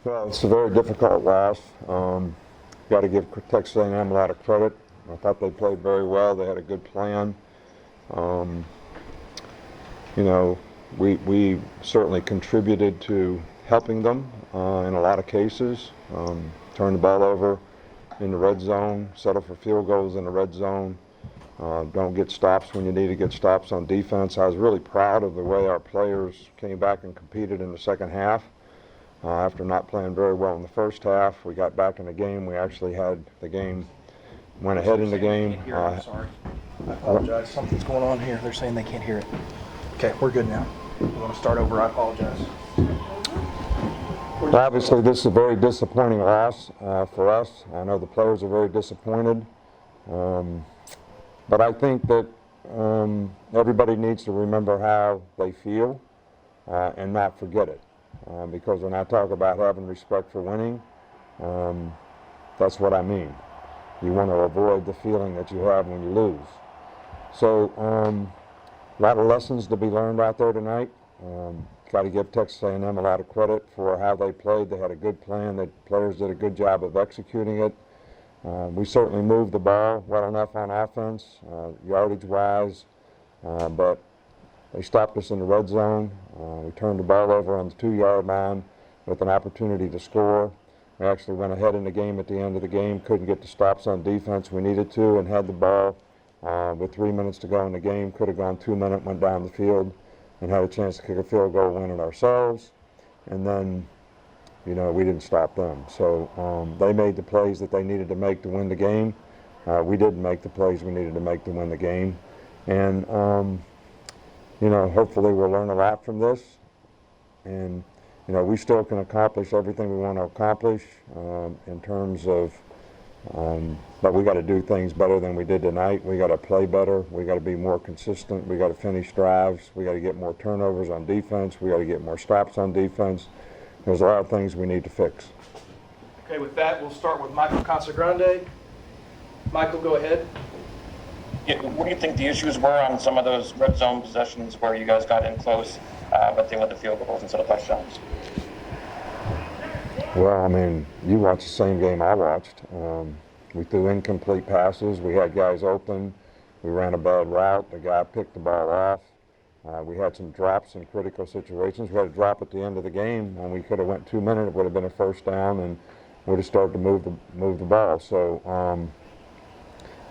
Well, it's a very difficult loss. Got to give Texas A&M a lot of credit. I thought they played very well. They had a good plan. Um, you know, we certainly contributed to helping them in a lot of cases. Turned the ball over in the red zone, settle for field goals in the red zone. Don't get stops when you need to get stops on defense. I was really proud of the way our players came back and competed in the second half. After not playing very well in the first half, we got back in the game. We actually had the game, went ahead in the game. I'm sorry. I apologize. Something's going on here. They're saying they can't hear it. Okay, we're good now. We want to start over. I apologize. Obviously, this is a very disappointing loss for us. I know the players are very disappointed. But I think that everybody needs to remember how they feel and not forget it. Because when I talk about having respect for winning, that's what I mean. You want to avoid the feeling that you have when you lose. So a lot of lessons to be learned out there tonight. Got to give Texas A&M a lot of credit for how they played. They had a good plan. The players did a good job of executing it. We certainly moved the ball well enough on offense, yardage-wise, but they stopped us in the red zone. We turned the ball over on the 2-yard line with an opportunity to score. We actually went ahead in the game at the end of the game, couldn't get the stops on defense we needed to, and had the ball with 3 minutes to go in the game. Could have gone 2 minutes, went down the field, and had a chance to kick a field goal, win it ourselves. And then, we didn't stop them. So they made the plays that they needed to make to win the game. We didn't make the plays we needed to make to win the game. And hopefully we'll learn a lot from this. And, we still can accomplish everything we want to accomplish in terms of, but we got to do things better than we did tonight. We got to play better. We got to be more consistent. We got to finish drives. We got to get more turnovers on defense. We got to get more stops on defense. There's a lot of things we need to fix. Okay, with that, we'll start with Michael Casagrande. Michael, go ahead. Yeah, what do you think the issues were on some of those red zone possessions where you guys got in close, but they let the field goals instead of touchdowns? Well, you watched the same game I watched. We threw incomplete passes. We had guys open. We ran a bad route. The guy picked the ball off. We had some drops in critical situations. We had a drop at the end of the game when we could have went 2 minutes. It would have been a first down, and would have started to move the ball. So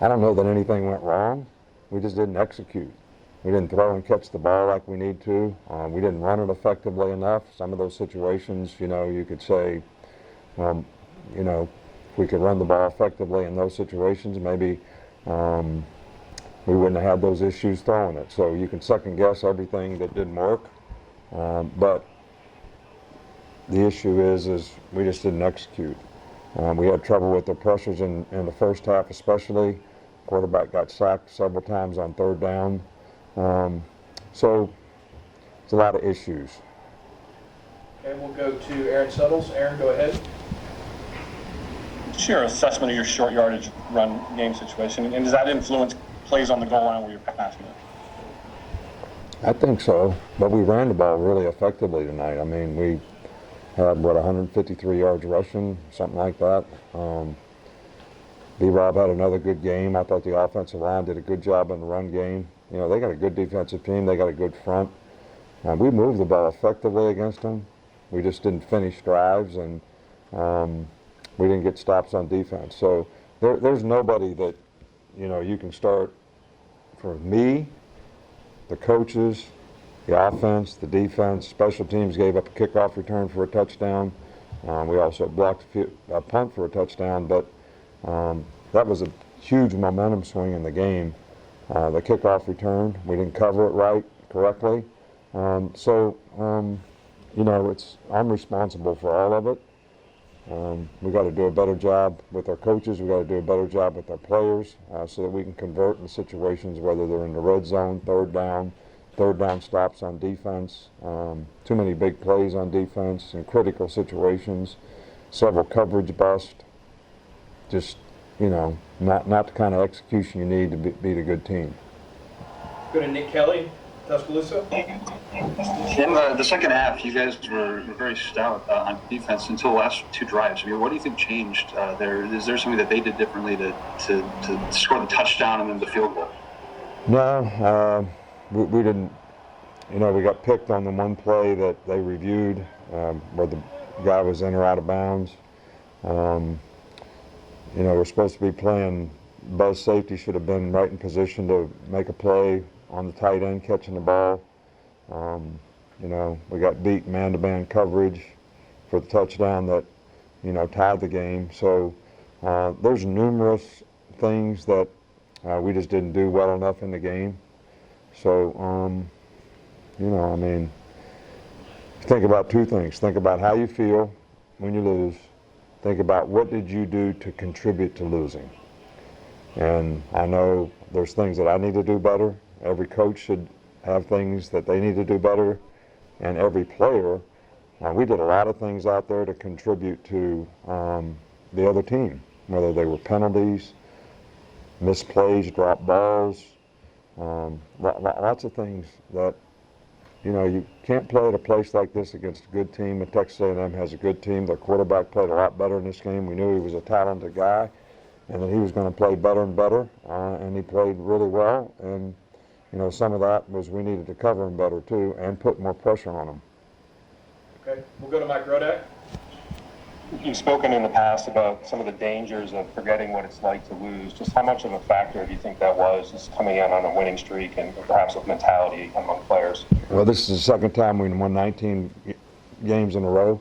I don't know that anything went wrong. We just didn't execute. We didn't throw and catch the ball like we need to. We didn't run it effectively enough. Some of those situations, you could say, if we could run the ball effectively in those situations, maybe we wouldn't have had those issues throwing it. So you can second guess everything that didn't work. But the issue is we just didn't execute. We had trouble with the pressures in the first half especially. Quarterback got sacked several times on third down. So it's a lot of issues. Okay, we'll go to Aaron Suttles. Aaron, go ahead. What's your assessment of your short yardage run game situation, and does that influence plays on the goal line where you're passing it? I think so, but we ran the ball really effectively tonight. We had, 153 yards rushing, something like that. B-Rob had another good game. I thought the offensive line did a good job in the run game. They got a good defensive team. They got a good front. We moved the ball effectively against them. We just didn't finish drives, and we didn't get stops on defense. So there's nobody that, you can start for me, the coaches, the offense, the defense. Special teams gave up a kickoff return for a touchdown. We also blocked a punt for a touchdown, but that was a huge momentum swing in the game. The kickoff return, we didn't cover it correctly. I'm responsible for all of it. We got to do a better job with our coaches. We got to do a better job with our players so that we can convert in situations, whether they're in the red zone, third down stops on defense, too many big plays on defense in critical situations, several coverage busts. Just, not the kind of execution you need to beat a good team. Go to Nick Kelly. Tuscaloosa? In the second half, you guys were very stout on defense until the last two drives. I mean, what do you think changed there? Is there something that they did differently to score the touchdown and then the field goal? No, we didn't. You know, we got picked on the one play that they reviewed where the guy was in or out of bounds. You know, we're supposed to be playing. Buzz safety should have been right in position to make a play on the tight end catching the ball. You know, we got beat man-to-man coverage for the touchdown that, you know, tied the game. So there's numerous things that we just didn't do well enough in the game. So, you know, I mean, think about two things. Think about how you feel when you lose. Think about what did you do to contribute to losing. And I know there's things that I need to do better. Every coach should have things that they need to do better. And every player, we did a lot of things out there to contribute to the other team, whether they were penalties, missed plays, dropped balls, lots of things that, you know, you can't play at a place like this against a good team. And Texas A&M has a good team. Their quarterback played a lot better in this game. We knew he was a talented guy and that he was going to play better and better, and he played really well. And, you know, some of that was we needed to cover him better too and put more pressure on him. Okay, we'll go to Mike Rodak. You've spoken in the past about some of the dangers of forgetting what it's like to lose. Just how much of a factor do you think that was, just coming in on a winning streak and perhaps with mentality among players? Well, this is the second time we won 19 games in a row.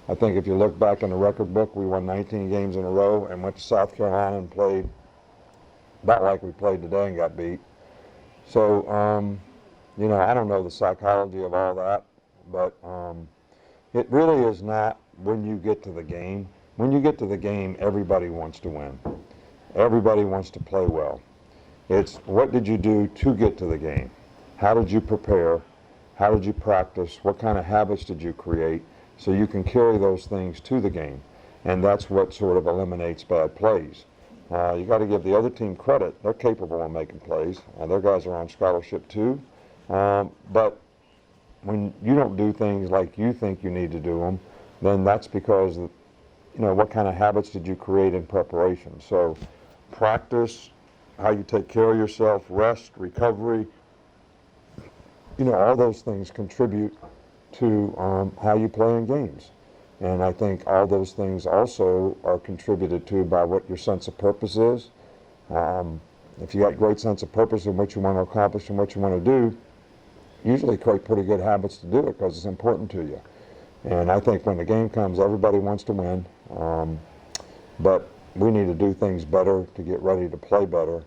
I think if you look back in the record book, we won 19 games in a row and went to South Carolina and played about like we played today and got beat. So, you know, I don't know the psychology of all that, but it really is not when you get to the game. When you get to the game, everybody wants to win. Everybody wants to play well. It's what did you do to get to the game? How did you prepare? How did you practice? What kind of habits did you create so you can carry those things to the game? And that's what sort of eliminates bad plays. You got to give the other team credit. They're capable of making plays. Their guys are on scholarship too. But when you don't do things like you think you need to do them, then that's because, you know, what kind of habits did you create in preparation? So practice, how you take care of yourself, rest, recovery, you know, all those things contribute to how you play in games. And I think all those things also are contributed to by what your sense of purpose is. If you got great sense of purpose in what you want to accomplish and what you want to do, usually create pretty good habits to do it because it's important to you. And I think when the game comes, everybody wants to win. But we need to do things better to get ready to play better,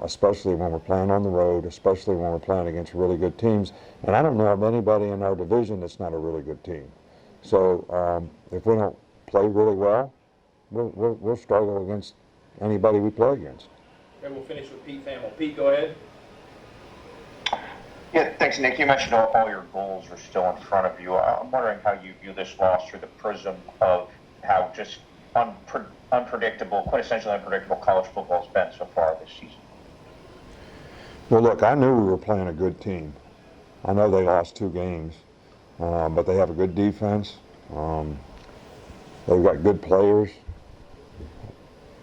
especially when we're playing on the road, especially when we're playing against really good teams. And I don't know of anybody in our division that's not a really good team. So if we don't play really well, we'll struggle against anybody we play against. Okay, we'll finish with Pete Thamel. Pete, go ahead. Yeah, thanks, Nick. You mentioned all your goals are still in front of you. I'm wondering how you view this loss through the prism of how just unpredictable, quintessentially unpredictable college football has been so far this season. Well, look, I knew we were playing a good team. I know they lost 2 games, but they have a good defense. They've got good players.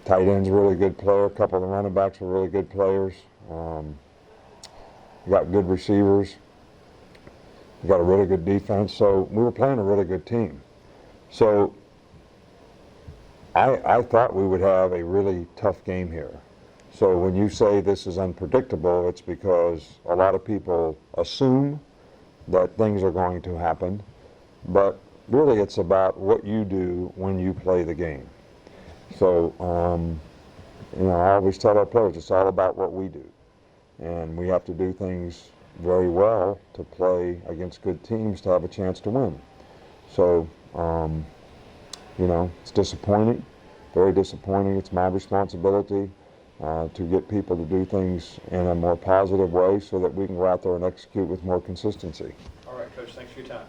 Tight end's a really good player. A couple of the running backs are really good players. We got good receivers. We got a really good defense. So we were playing a really good team. So I thought we would have a really tough game here. So when you say this is unpredictable, it's because a lot of people assume that things are going to happen. But really it's about what you do when you play the game. So, you know, I always tell our players it's all about what we do. And we have to do things very well to play against good teams to have a chance to win. So, you know, it's disappointing, very disappointing. It's my responsibility to get people to do things in a more positive way so that we can go out there and execute with more consistency. All right, Coach, thanks for your time.